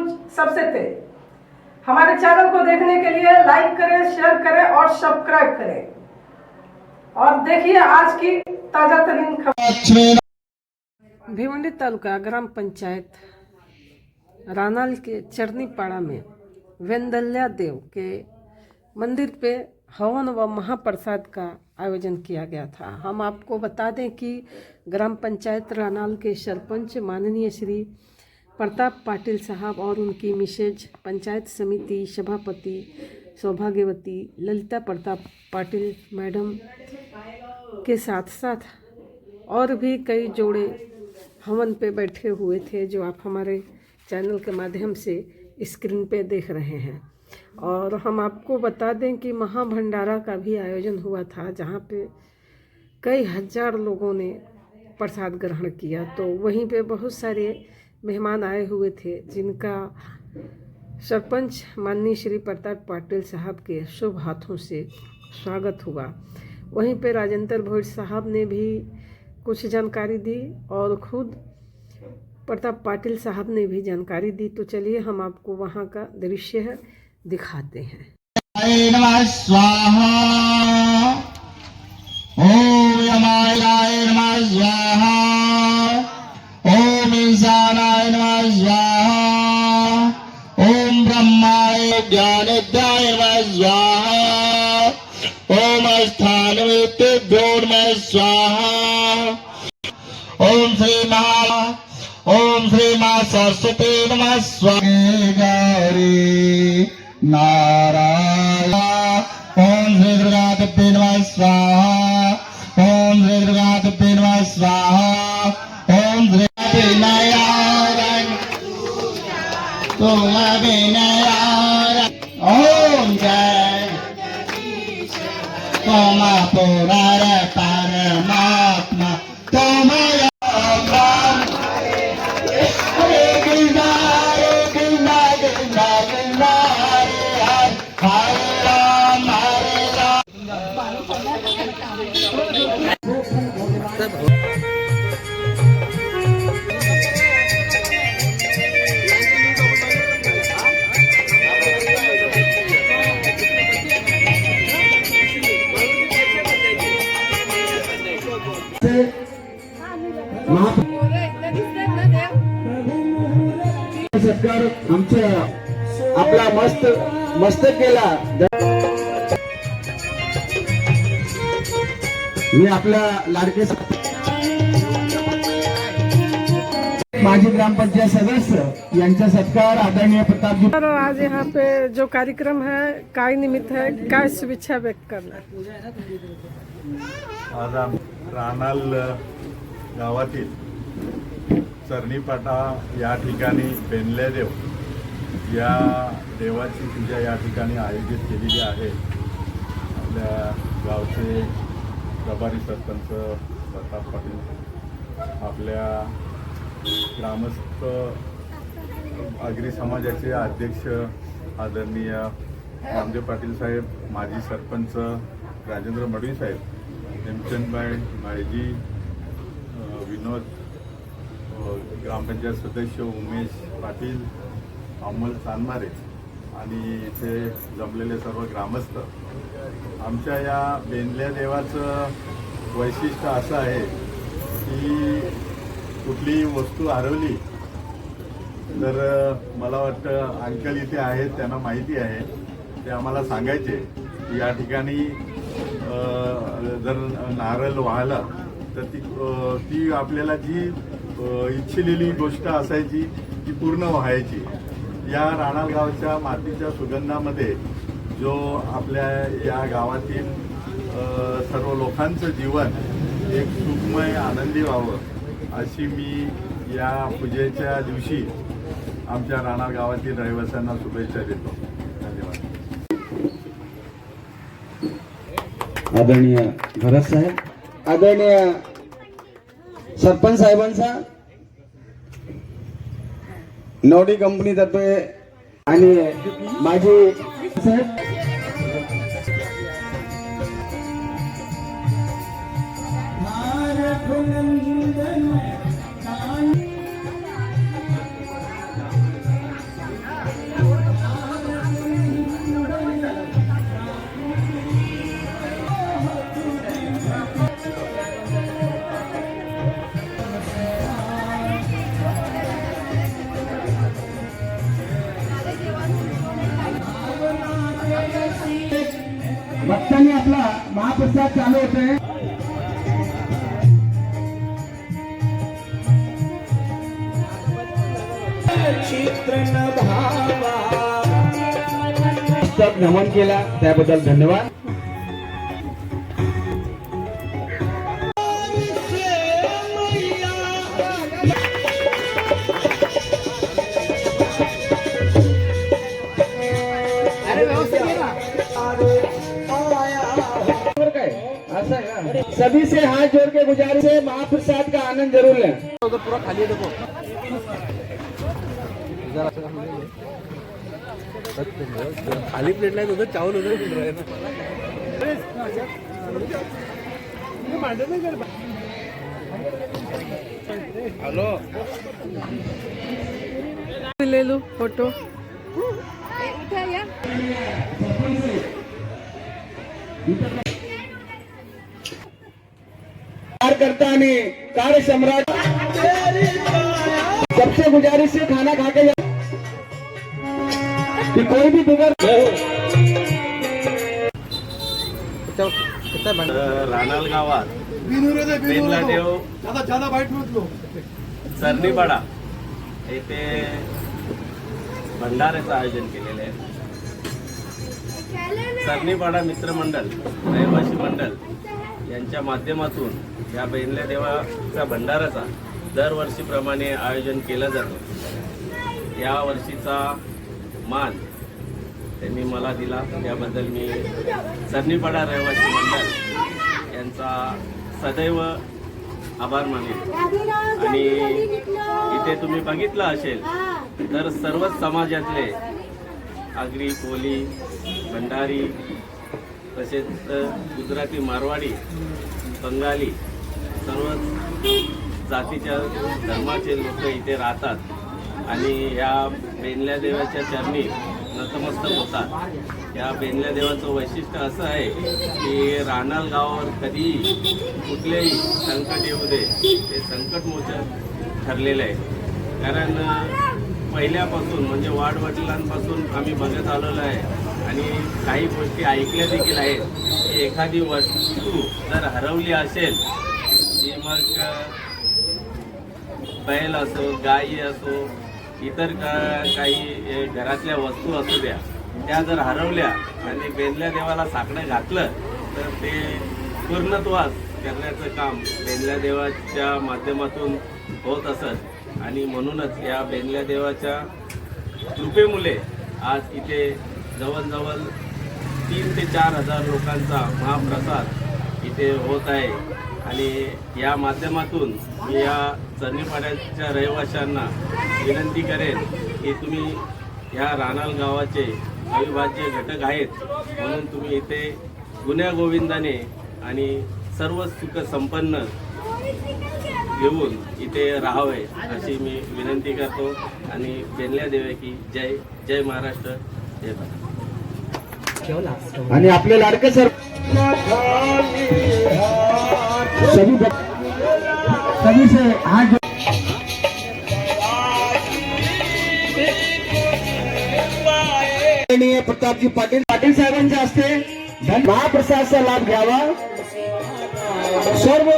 News सबसे तेज। हमारे चैनल को देखने के लिए लाइक करें, शेयर करें और सब्सक्राइब करें और देखिए आज की ताजा तरीन खबर। भिवंडी तालुका ग्राम पंचायत रानाल के चरनीपाड़ा में वेंदल्या देव के मंदिर पे हवन व महाप्रसाद का आयोजन किया गया था। हम आपको बता दें कि ग्राम पंचायत रानाल के सरपंच माननीय श्री प्रताप पाटिल साहब और उनकी मिसेज पंचायत समिति सभापति सौभाग्यवती ललिता प्रताप पाटिल मैडम के साथ साथ और भी कई जोड़े हवन पे बैठे हुए थे, जो आप हमारे चैनल के माध्यम से स्क्रीन पे देख रहे हैं। और हम आपको बता दें कि महाभंडारा का भी आयोजन हुआ था, जहाँ पे कई हजार लोगों ने प्रसाद ग्रहण किया। तो वहीं पे बहुत सारे मेहमान आए हुए थे, जिनका सरपंच माननीय श्री प्रताप पाटिल साहब के शुभ हाथों से स्वागत हुआ। वहीं पे राजेंद्र भोज साहब ने भी कुछ जानकारी दी और खुद प्रताप पाटिल साहब ने भी जानकारी दी। तो चलिए हम आपको वहाँ का दृश्य दिखाते हैं। नमः स्वाहा, ओम यमाय नमः स्वाहा, ओम ईशानाय नमः स्वाहा, ओम ब्रह्माय ज्ञानदाय नमः स्वाहा, ओम स्थानवेत्तेभ्यो नमः स्वाहा, ओम श्री मां सरस्वती नमः स्वाहा, नारायण, ओम श्री दुर्गा देवी नमः स्वाहा, ओम श्री दुर्गा देवी नमः स्वाहा, ओम श्री विनायक तुम विनायक, ओम जय तुम पुरार परमात्मा तुम सत्कार आमच्या आपला मस्त केला। मी आपल्या लाडके माजी ग्रामपंचायत सदस्य यांचा सत्कार आदरणीय प्रतापजी। आज यहाँ पे जो कार्यक्रम है काय निमित्त है, काय शुभेच्छा व्यक्त करना। आज रानाल गावातील चरणीपाटा या ठिकाणी बेनलेदेव या देवाची पूजा या ठिकाणी आयोजित केलेली आहे। आपल्या गावचे प्रभारी सरपंच प्रताप पाटील, आपल्या ग्रामस्थ आगरी समाजाचे अध्यक्ष आदरणीय रामदेव पाटील साहेब, माजी सरपंच राजेंद्र मडवी साहेब, हेमचंदभाई भाईजी, विनोद ग्रामपंचायत सदस्य उमेश पाटील, अमोल चांदमारे आणि इथे जमलेले सर्व ग्रामस्थ। आमच्या या बेनल्या देवाचं वैशिष्ट्य असं आहे की कुठलीही वस्तू हरवली तर मला वाटतं अंकल इथे आहेत, त्यांना माहिती आहे, ते आम्हाला सांगायचे की या ठिकाणी जर नारळ वाहला तर ती आपल्याला जी इच्छिलेली गोष्ट असायची ती पूर्ण व्हायची। या राणाल गावच्या मातीच्या सुगंधामध्ये जो आपल्या या गावातील सर्व लोकांचं जीवन एक सुखमय आनंदी व्हावं अशी मी या पूजेच्या दिवशी आमच्या राणाल गावातील रहिवाशांना शुभेच्छा देतो। धन्यवाद। आदरणीय भरत साहेब, आदरणीय सरपंच साहेबांचा नोडी कंपनीतर्फे आणि माझी साहेब आपला महाप्रसाद चालू होतोय. पुस्तक नमन केला त्याबद्दल धन्यवाद. सभी से हाथ जोड़ के गुजारिश है महाप्रसाद का आनंद जरूर लें. पूरा खाली देखो खाली प्लेट नाही होतं चावल होतं हॅलो ले लो फोटो. कार्यकर्ता आणि कार्य सम्राट सबसे गुजारिश है खाना खा के कि कोई भी बिगड़. रानाल गावात बेंगलादेव सरनीपाडा येथे भंडाऱ्याचं आयोजन केलेलं आहे. सरनीपाडा मित्रमंडळ रहिवासी मंडळ यांच्या माध्यमातून या बेंगल्या देवाचा भंडाराचा दरवर्षीप्रमाणे आयोजन केलं जातं. या वर्षीचा मान त्यांनी मला दिला त्याबद्दल मी सरनीपाडा रहिवासी मंडळ यांचा सदैव आभार मानेन. आणि इथे तुम्ही बघितलं असेल तर सर्वच समाजातले आगरी, कोली, भंडारी, तसेच गुजराती, मारवाडी, बंगाली सर्वच जातीच्या धर्माचे लोक इथे राहतात आणि या बेंगल्या देवाच्या चरणी नतमस्तक होतात. या बेंगल्या देवाचं वैशिष्ट्य असं आहे की रानाल गावावर कधीही कुठलेही संकट येऊ दे ते संकटमोचन ठरलेलं आहे. कारण पहिल्यापासून म्हणजे वाडवडिलांपासून आम्ही बघत आलेलो आहे आणि काही गोष्टी ऐकल्या देखील आहेत की एखादी वस्तू जर हरवली असेल की मग बैल असो, गाई असो, इतर काही घरातल्या वस्तू असू द्या, त्या जर हरवल्या आणि बेंगल्या देवाला साकडं घातलं तर ते पूर्णत्वास करण्याचं काम बेंगल्या देवाच्या माध्यमातून होत असत. आणि म्हणूनच या बेंगल्या देवाच्या कृपेमुळे आज इथे जवळजवळ 3 ते 4 हजार लोकांचा महाप्रसाद इथे होत आहे. आणि या माध्यमातून मी या सरनीपाड्याच्या रहिवाशांना विनंती करेन की तुम्ही ह्या रानाल गावाचे अविभाज्य घटक आहेत म्हणून तुम्ही इथे गुण्यागोविंदाने आणि सर्व सुख संपन्न घेऊन इथे राहावे अशी मी विनंती करतो. आणि बेंगल्या देवे की जय. जय महाराष्ट्र, जय भारत. आणि आपले लाडके सर सभी से हाथ प्रतापजी पाटील साहेबांच्या हस्ते महाप्रसादचा लाभ घ्यावा. सर्व